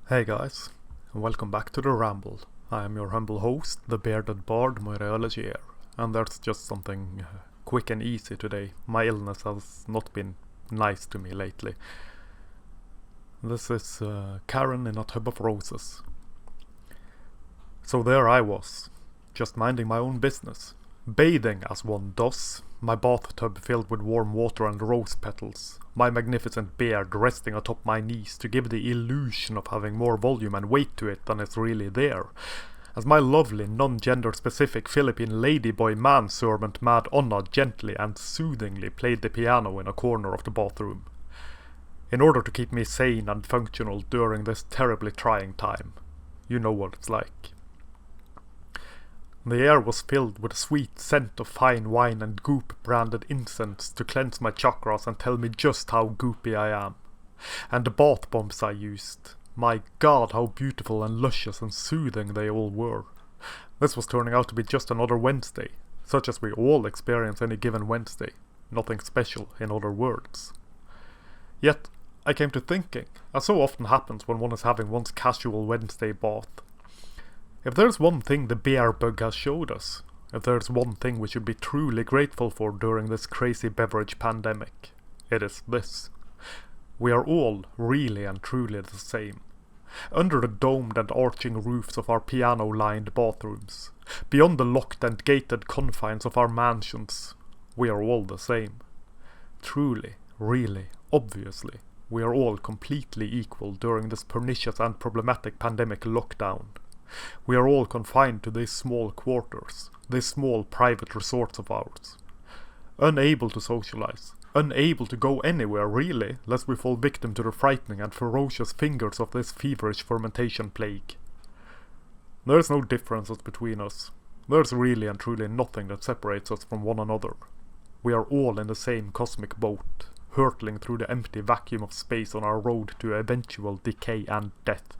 Hey guys, and welcome back to the Ramble. I am your humble host, the bearded bard Moireology, and there's just something quick and easy today. My illness has not been nice to me lately. This is Karen in a tub of roses. So there I was, just minding my own business, bathing as one does, my bathtub filled with warm water and rose petals, my magnificent beard resting atop my knees to give the illusion of having more volume and weight to it than is really there, as my lovely non-gender specific Philippine ladyboy manservant Mad Onna gently and soothingly played the piano in a corner of the bathroom, in order to keep me sane and functional during this terribly trying time. You know what it's like. The air was filled with a sweet scent of fine wine and goop-branded incense to cleanse my chakras and tell me just how goopy I am. And the bath bombs I used. My god, how beautiful and luscious and soothing they all were. This was turning out to be just another Wednesday, such as we all experience any given Wednesday. Nothing special, in other words. Yet, I came to thinking, as so often happens when one is having one's casual Wednesday bath, if there's one thing the beer bug has showed us, if there's one thing we should be truly grateful for during this crazy beverage pandemic, it is this. We are all really and truly the same. Under the domed and arching roofs of our piano-lined bathrooms, beyond the locked and gated confines of our mansions, we are all the same. Truly, really, obviously, we are all completely equal during this pernicious and problematic pandemic lockdown. We are all confined to these small quarters, these small private resorts of ours. Unable to socialize, unable to go anywhere really, lest we fall victim to the frightening and ferocious fingers of this feverish fermentation plague. There's no differences between us. There's really and truly nothing that separates us from one another. We are all in the same cosmic boat, hurtling through the empty vacuum of space on our road to eventual decay and death.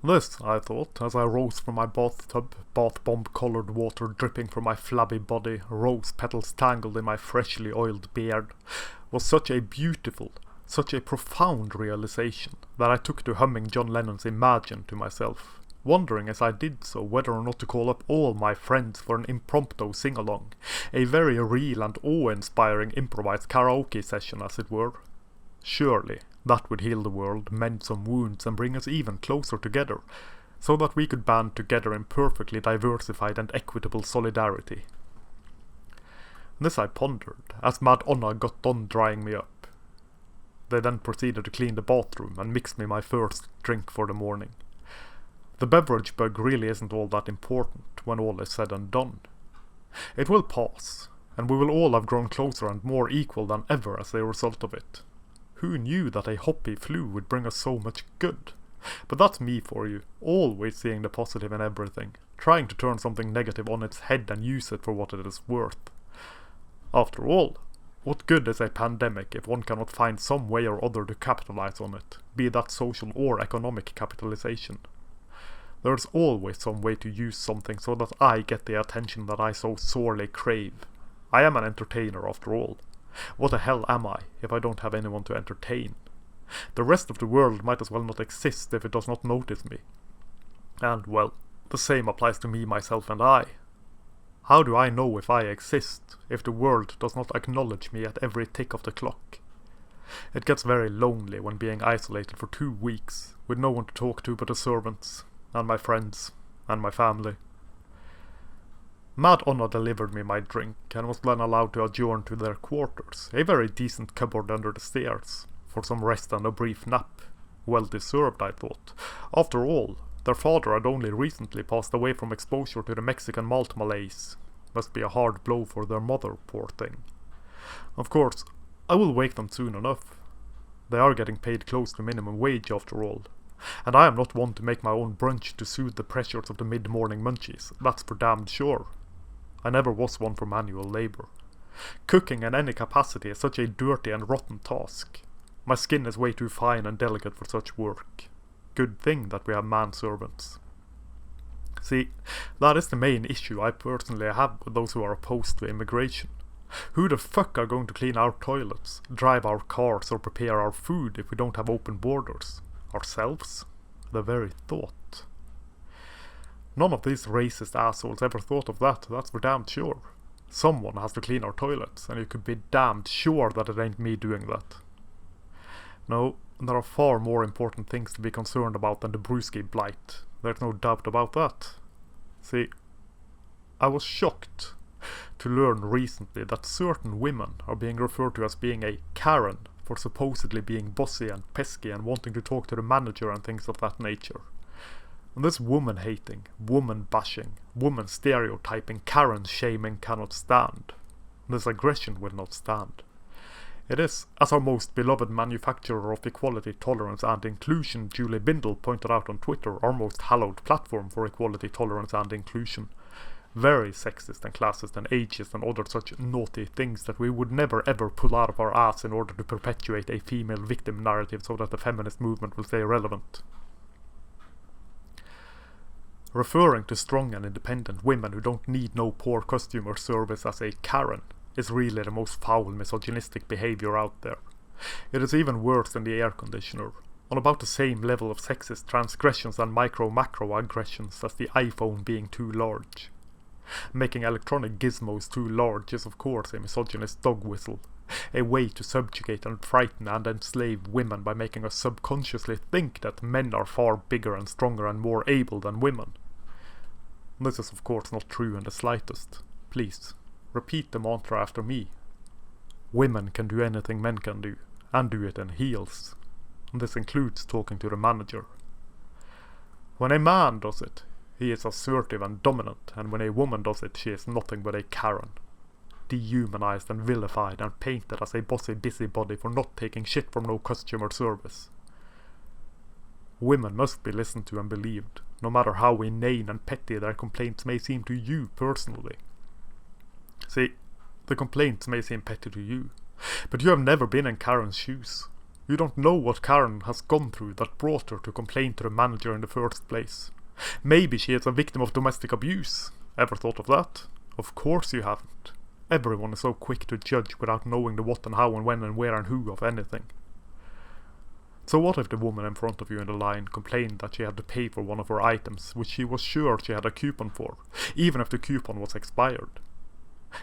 This, I thought, as I rose from my bathtub, bath bomb-coloured water dripping from my flabby body, rose petals tangled in my freshly oiled beard, was such a beautiful, such a profound realization that I took to humming John Lennon's Imagine to myself, wondering as I did so whether or not to call up all my friends for an impromptu sing-along, a very real and awe-inspiring improvised karaoke session as it were. Surely that would heal the world, mend some wounds and bring us even closer together, so that we could band together in perfectly diversified and equitable solidarity. This I pondered, as Mad Onna got done drying me up. They then proceeded to clean the bathroom and mix me my first drink for the morning. The beverage bug really isn't all that important when all is said and done. It will pass, and we will all have grown closer and more equal than ever as a result of it. Who knew that a hoppy flu would bring us so much good? But that's me for you, always seeing the positive in everything, trying to turn something negative on its head and use it for what it is worth. After all, what good is a pandemic if one cannot find some way or other to capitalize on it, be that social or economic capitalization? There's always some way to use something so that I get the attention that I so sorely crave. I am an entertainer after all. What the hell am I, if I don't have anyone to entertain? The rest of the world might as well not exist if it does not notice me. And, well, the same applies to me, myself and I. How do I know if I exist, if the world does not acknowledge me at every tick of the clock? It gets very lonely when being isolated for 2 weeks, with no one to talk to but the servants, and my friends, and my family. Mad Onna delivered me my drink and was then allowed to adjourn to their quarters, a very decent cupboard under the stairs, for some rest and a brief nap. Well deserved, I thought. After all, their father had only recently passed away from exposure to the Mexican malt malaise. Must be a hard blow for their mother, poor thing. Of course, I will wake them soon enough. They are getting paid close to minimum wage after all. And I am not one to make my own brunch to soothe the pressures of the mid-morning munchies, that's for damned sure. I never was one for manual labour. Cooking in any capacity is such a dirty and rotten task. My skin is way too fine and delicate for such work. Good thing that we have manservants. See, that is the main issue I personally have with those who are opposed to immigration. Who the fuck are going to clean our toilets, drive our cars or prepare our food if we don't have open borders? Ourselves? The very thought. None of these racist assholes ever thought of that, that's for damn sure. Someone has to clean our toilets, and you could be damned sure that it ain't me doing that. No, there are far more important things to be concerned about than the Brewski blight. There's no doubt about that. See, I was shocked to learn recently that certain women are being referred to as being a Karen for supposedly being bossy and pesky and wanting to talk to the manager and things of that nature. And this woman-hating, woman-bashing, woman-stereotyping, Karen-shaming cannot stand. This aggression will not stand. It is, as our most beloved manufacturer of equality, tolerance and inclusion, Julie Bindel, pointed out on Twitter, our most hallowed platform for equality, tolerance and inclusion. Very sexist and classist and ageist and other such naughty things that we would never ever pull out of our ass in order to perpetuate a female victim narrative so that the feminist movement will stay relevant. Referring to strong and independent women who don't need no poor customer service as a Karen is really the most foul misogynistic behavior out there. It is even worse than the air conditioner, on about the same level of sexist transgressions and micro-macro aggressions as the iPhone being too large. Making electronic gizmos too large is of course a misogynist dog whistle, a way to subjugate and frighten and enslave women by making us subconsciously think that men are far bigger and stronger and more able than women. This is of course not true in the slightest. Please, repeat the mantra after me. Women can do anything men can do, and do it in heels. And this includes talking to the manager. When a man does it, he is assertive and dominant, and when a woman does it, she is nothing but a Karen. Dehumanized and vilified and painted as a bossy busybody for not taking shit from no customer service. Women must be listened to and believed, no matter how inane and petty their complaints may seem to you personally. See, the complaints may seem petty to you, but you have never been in Karen's shoes. You don't know what Karen has gone through that brought her to complain to the manager in the first place. Maybe she is a victim of domestic abuse. Ever thought of that? Of course you haven't. Everyone is so quick to judge without knowing the what and how and when and where and who of anything. So what if the woman in front of you in the line complained that she had to pay for one of her items which she was sure she had a coupon for, even if the coupon was expired?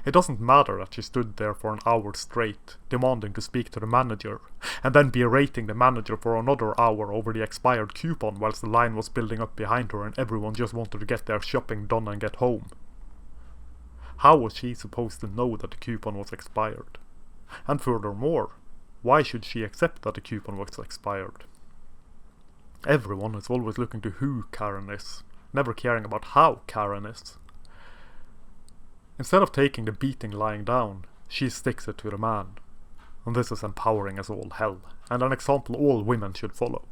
It doesn't matter that she stood there for an hour straight, demanding to speak to the manager, and then berating the manager for another hour over the expired coupon whilst the line was building up behind her and everyone just wanted to get their shopping done and get home. How was she supposed to know that the coupon was expired? And furthermore, why should she accept that the coupon was expired? Everyone is always looking to who Karen is, never caring about how Karen is. Instead of taking the beating lying down, she sticks it to the man. And this is empowering as all hell, and an example all women should follow.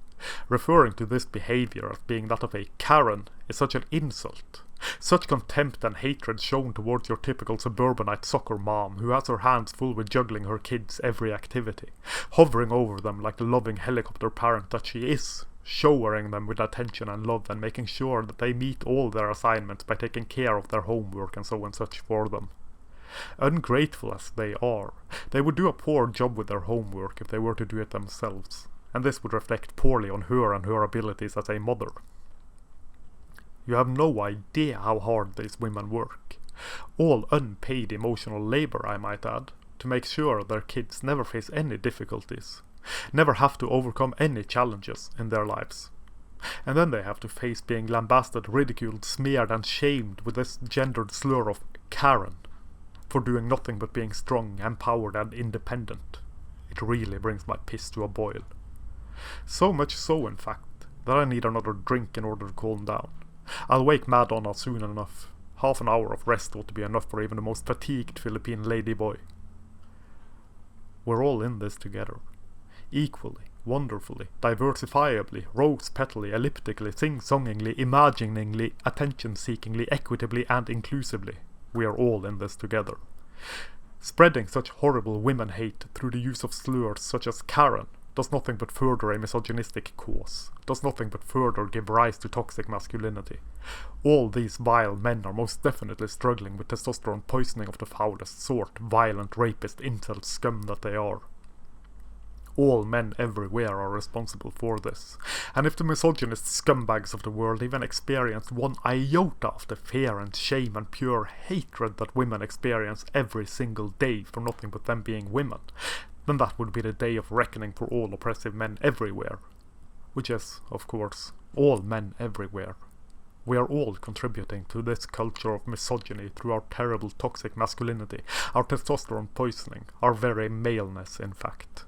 Referring to this behavior as being that of a Karen is such an insult. Such contempt and hatred shown towards your typical suburbanite soccer mom who has her hands full with juggling her kids' every activity, hovering over them like the loving helicopter parent that she is, showering them with attention and love and making sure that they meet all their assignments by taking care of their homework and so and such for them. Ungrateful as they are, they would do a poor job with their homework if they were to do it themselves, and this would reflect poorly on her and her abilities as a mother. You have no idea how hard these women work, all unpaid emotional labor I might add, to make sure their kids never face any difficulties, never have to overcome any challenges in their lives. And then they have to face being lambasted, ridiculed, smeared and shamed with this gendered slur of Karen for doing nothing but being strong, empowered and independent. It really brings my piss to a boil. So much so, in fact, that I need another drink in order to calm down. I'll wake Madonna soon enough. Half an hour of rest ought to be enough for even the most fatigued Philippine ladyboy. We're all in this together. Equally, wonderfully, diversifiably, rose-petally, elliptically, sing-songingly, imaginingly, attention-seekingly, equitably and inclusively. We are all in this together. Spreading such horrible women hate through the use of slurs such as Karen does nothing but further a misogynistic cause, does nothing but further give rise to toxic masculinity. All these vile men are most definitely struggling with testosterone poisoning of the foulest sort, violent, rapist, incel scum that they are. All men everywhere are responsible for this, and if the misogynist scumbags of the world even experienced one iota of the fear and shame and pure hatred that women experience every single day for nothing but them being women, then that would be the day of reckoning for all oppressive men everywhere. Which is, of course, all men everywhere. We are all contributing to this culture of misogyny through our terrible toxic masculinity, our testosterone poisoning, our very maleness in fact.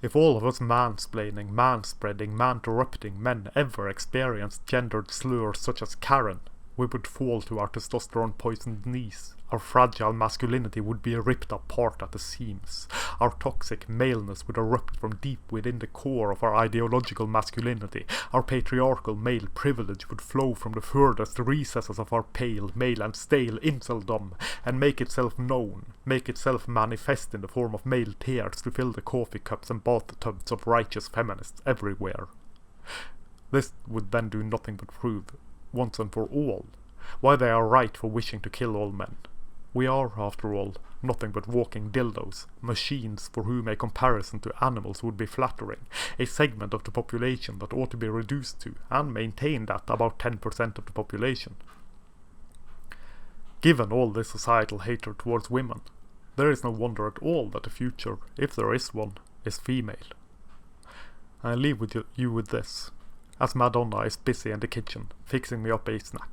If all of us mansplaining, manspreading, man-interrupting men ever experienced gendered slurs such as Karen, we would fall to our testosterone-poisoned knees. Our fragile masculinity would be ripped apart at the seams. Our toxic maleness would erupt from deep within the core of our ideological masculinity. Our patriarchal male privilege would flow from the furthest recesses of our pale, male and stale inceldom, and make itself known, make itself manifest in the form of male tears to fill the coffee cups and bathtubs of righteous feminists everywhere. This would then do nothing but prove, once and for all, why they are right for wishing to kill all men. We are, after all, nothing but walking dildos, machines for whom a comparison to animals would be flattering, a segment of the population that ought to be reduced to and maintained at about 10% of the population. Given all this societal hatred towards women, there is no wonder at all that the future, if there is one, is female. I leave you with this, as Madonna is busy in the kitchen, fixing me up a snack.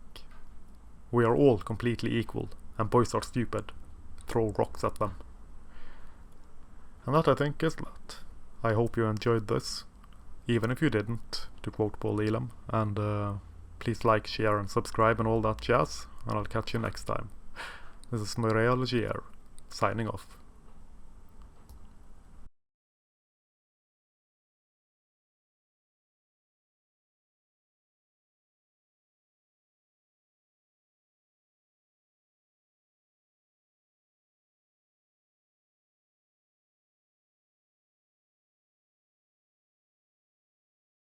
We are all completely equal, and boys are stupid. Throw rocks at them. And that, I think, is that. I hope you enjoyed this, even if you didn't, to quote Paul Elam, and please like, share and subscribe and all that jazz, and I'll catch you next time. This is Muriel Legier, signing off.